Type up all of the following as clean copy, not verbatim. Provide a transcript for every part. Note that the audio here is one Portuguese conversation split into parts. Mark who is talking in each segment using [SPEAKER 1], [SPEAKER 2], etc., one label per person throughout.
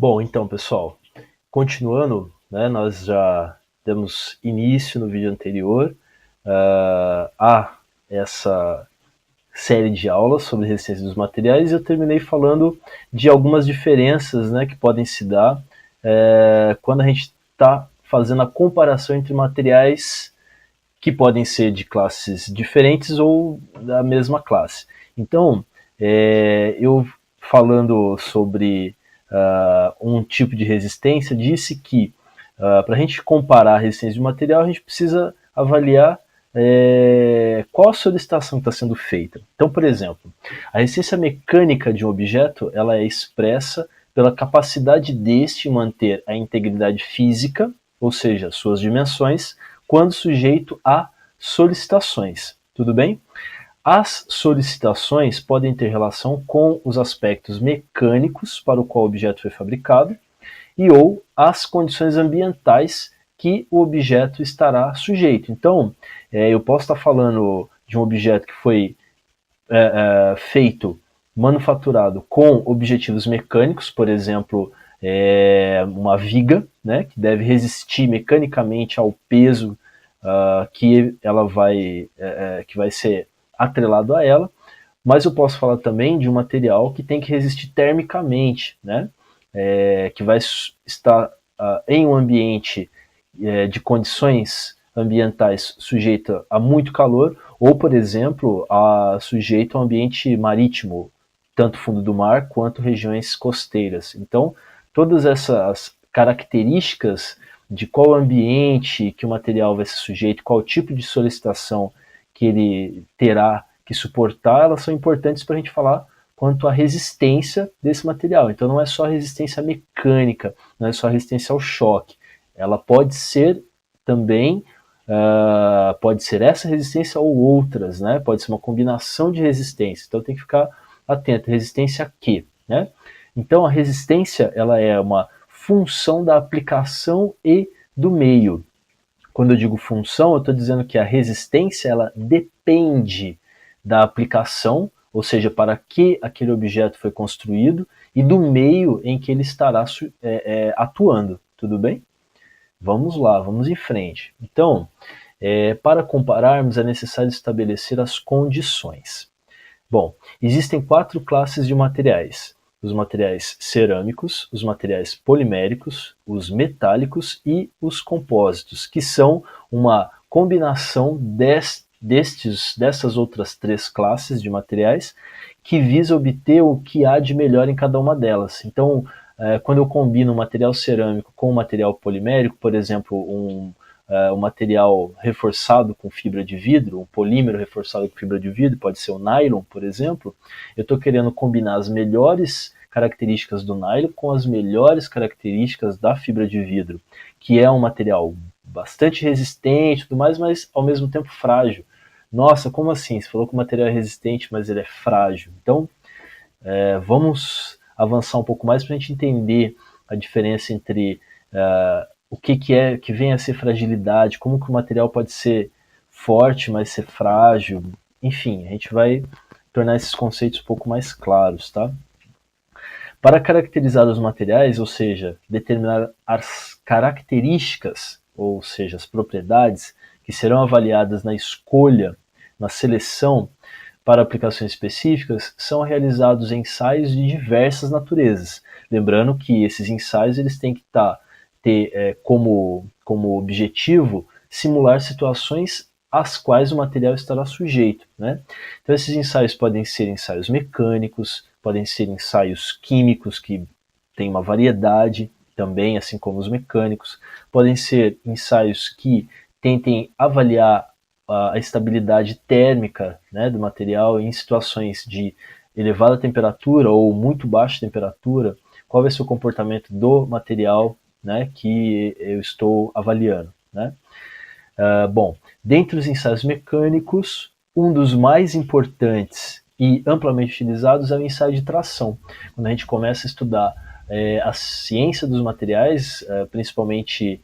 [SPEAKER 1] Bom, então, pessoal, continuando, né, nós já demos início no vídeo anterior a essa série de aulas sobre resistência dos materiais e eu terminei falando de algumas diferenças, né, que podem se dar quando a gente está fazendo a comparação entre materiais que podem ser de classes diferentes ou da mesma classe. Então, eu falando sobre um tipo de resistência, disse que para a gente comparar a resistência de um material, a gente precisa avaliar qual a solicitação que está sendo feita. Então, por exemplo, a resistência mecânica de um objeto ela é expressa pela capacidade deste manter a integridade física, ou seja, suas dimensões, quando sujeito a solicitações. Tudo bem? As solicitações podem ter relação com os aspectos mecânicos para o qual o objeto foi fabricado e ou as condições ambientais que o objeto estará sujeito. Então, eu posso estar falando de um objeto que foi feito, manufaturado com objetivos mecânicos, por exemplo, uma viga, né, que deve resistir mecanicamente ao peso que ela que vai ser atrelado a ela, mas eu posso falar também de um material que tem que resistir termicamente, né, que vai estar em um ambiente de condições ambientais sujeita a muito calor, ou, por exemplo, sujeito a um ambiente marítimo, tanto fundo do mar quanto regiões costeiras. Então, todas essas características de qual ambiente que o material vai ser sujeito, qual tipo de solicitação que ele terá que suportar, elas são importantes para a gente falar quanto à resistência desse material. Então não é só resistência mecânica, não é só resistência ao choque. Ela pode ser também, pode ser essa resistência ou outras, né? Pode ser uma combinação de resistência. Então tem que ficar atento. Resistência a quê? Né? Então a resistência ela é uma função da aplicação e do meio. Quando eu digo função, eu estou dizendo que a resistência ela depende da aplicação, ou seja, para que aquele objeto foi construído, e do meio em que ele estará atuando. Tudo bem? Vamos lá, vamos em frente. Então, para compararmos, é necessário estabelecer as condições. Bom, existem 4 classes de materiais: os materiais cerâmicos, os materiais poliméricos, os metálicos e os compósitos, que são uma combinação dessas outras 3 classes de materiais que visa obter o que há de melhor em cada uma delas. Então, quando eu combino um material cerâmico com um material polimérico, por exemplo, um material reforçado com fibra de vidro, um polímero reforçado com fibra de vidro, pode ser o nylon, por exemplo, eu estou querendo combinar as melhores características do nylon com as melhores características da fibra de vidro, que é um material bastante resistente e tudo mais, mas ao mesmo tempo frágil. Nossa, como assim? Você falou que o material é resistente, mas ele é frágil. Então, vamos avançar um pouco mais para a gente entender a diferença entre o que vem a ser fragilidade, como que o material pode ser forte, mas ser frágil. Enfim, a gente vai tornar esses conceitos um pouco mais claros, tá? Para caracterizar os materiais, ou seja, determinar as características, ou seja, as propriedades que serão avaliadas na escolha, na seleção para aplicações específicas, são realizados ensaios de diversas naturezas. Lembrando que esses ensaios eles têm que ter como objetivo simular situações às quais o material estará sujeito, né? Então esses ensaios podem ser ensaios mecânicos, podem ser ensaios químicos, que tem uma variedade também, assim como os mecânicos, podem ser ensaios que tentem avaliar a estabilidade térmica, né, do material em situações de elevada temperatura ou muito baixa temperatura, qual vai ser o comportamento do material, né, que eu estou avaliando, né? Bom, dentre os ensaios mecânicos, um dos mais importantes e amplamente utilizados é o ensaio de tração. Quando a gente começa a estudar a ciência dos materiais, principalmente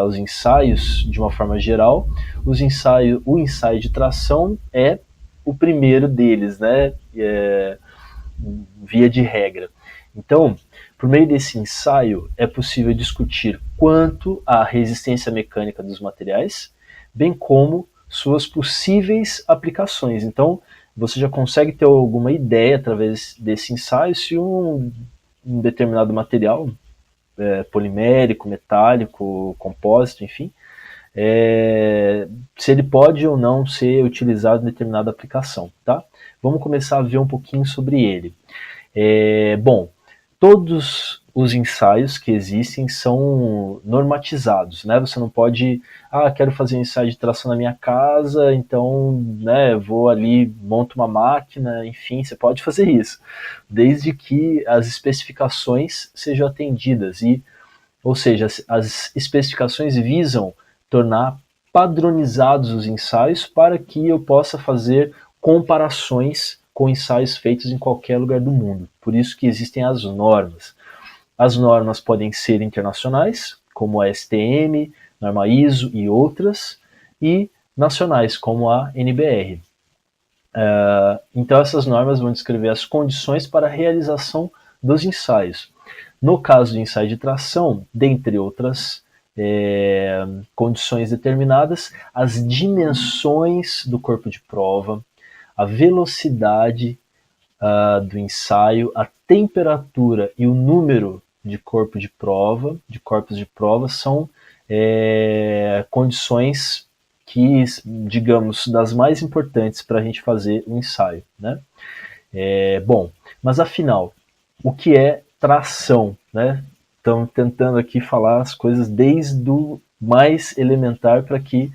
[SPEAKER 1] os ensaios de uma forma geral, o ensaio de tração é o primeiro deles, né? Via de regra. Então, por meio desse ensaio, é possível discutir quanto à resistência mecânica dos materiais, bem como suas possíveis aplicações. Então, você já consegue ter alguma ideia através desse ensaio se um determinado material, polimérico, metálico, compósito, enfim, se ele pode ou não ser utilizado em determinada aplicação, tá? Vamos começar a ver um pouquinho sobre ele. Bom, todos os ensaios que existem são normatizados, né? Você não pode, quero fazer um ensaio de tração na minha casa, então, né, vou ali, monto uma máquina, enfim, você pode fazer isso, desde que as especificações sejam atendidas, ou seja, as especificações visam tornar padronizados os ensaios para que eu possa fazer comparações com ensaios feitos em qualquer lugar do mundo. Por isso que existem as normas. As normas podem ser internacionais, como a STM, norma ISO e outras, e nacionais, como a NBR. Então essas normas vão descrever as condições para a realização dos ensaios. No caso do ensaio de tração, dentre outras condições determinadas, as dimensões do corpo de prova, a velocidade do ensaio, a temperatura e o número de corpos de prova são condições que, digamos, das mais importantes para a gente fazer o ensaio, né? Bom, mas afinal, o que é tração, né? Estamos tentando aqui falar as coisas desde o mais elementar para que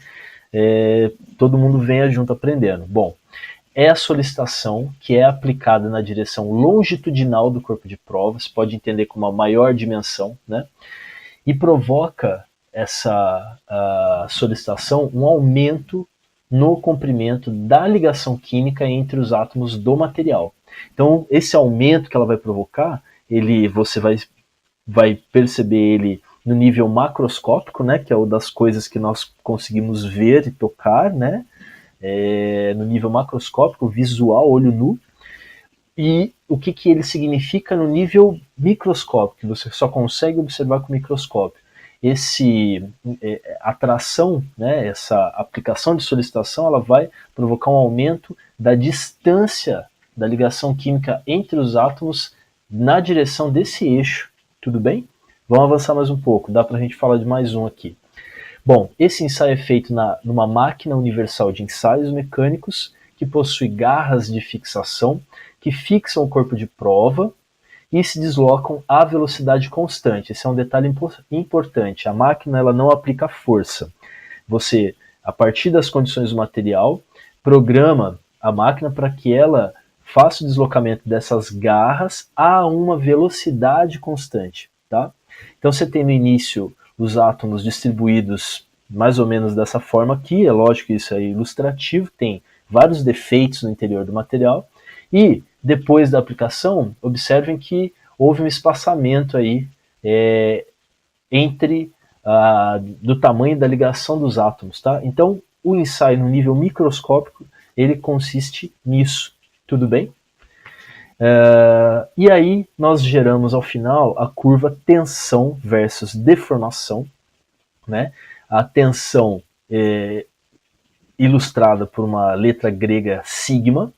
[SPEAKER 1] todo mundo venha junto aprendendo. Bom, é a solicitação que é aplicada na direção longitudinal do corpo de prova, você pode entender como uma maior dimensão, né? E provoca essa solicitação um aumento no comprimento da ligação química entre os átomos do material. Então, esse aumento que ela vai provocar, você vai perceber ele no nível macroscópico, né, que é uma das coisas que nós conseguimos ver e tocar, né, no nível macroscópico, visual, olho nu, e o que ele significa no nível microscópico, que você só consegue observar com o microscópio. A tração, né, essa aplicação de solicitação, ela vai provocar um aumento da distância da ligação química entre os átomos na direção desse eixo. Tudo bem? Vamos avançar mais um pouco, dá para a gente falar de mais um aqui. Bom, esse ensaio é feito numa máquina universal de ensaios mecânicos que possui garras de fixação que fixam o corpo de prova e se deslocam a velocidade constante. Esse é um detalhe importante. A máquina ela não aplica força. Você, a partir das condições do material, programa a máquina para que ela faça o deslocamento dessas garras a uma velocidade constante. Tá? Então você tem no início os átomos distribuídos mais ou menos dessa forma aqui, é lógico que isso é ilustrativo, tem vários defeitos no interior do material, e depois da aplicação, observem que houve um espaçamento aí do tamanho da ligação dos átomos, tá? Então, o ensaio no nível microscópico, ele consiste nisso, tudo bem? E aí nós geramos ao final a curva tensão versus deformação, né? A tensão ilustrada por uma letra grega sigma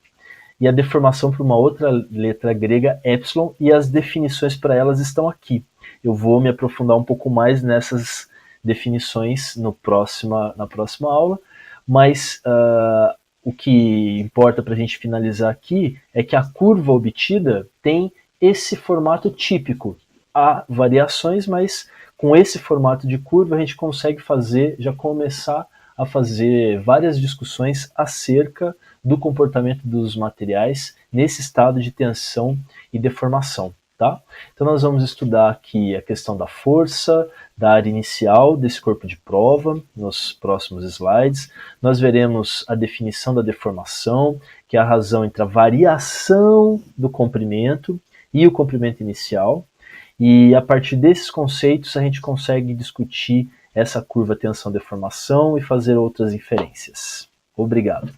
[SPEAKER 1] e a deformação por uma outra letra grega epsilon, e as definições para elas estão aqui. Eu vou me aprofundar um pouco mais nessas definições na próxima aula, mas o que importa para a gente finalizar aqui é que a curva obtida tem esse formato típico. Há variações, mas com esse formato de curva a gente consegue já começar a fazer várias discussões acerca do comportamento dos materiais nesse estado de tensão e deformação. Tá? Então nós vamos estudar aqui a questão da força, da área inicial desse corpo de prova, nos próximos slides. Nós veremos a definição da deformação, que é a razão entre a variação do comprimento e o comprimento inicial. E a partir desses conceitos a gente consegue discutir essa curva tensão-deformação e fazer outras inferências. Obrigado.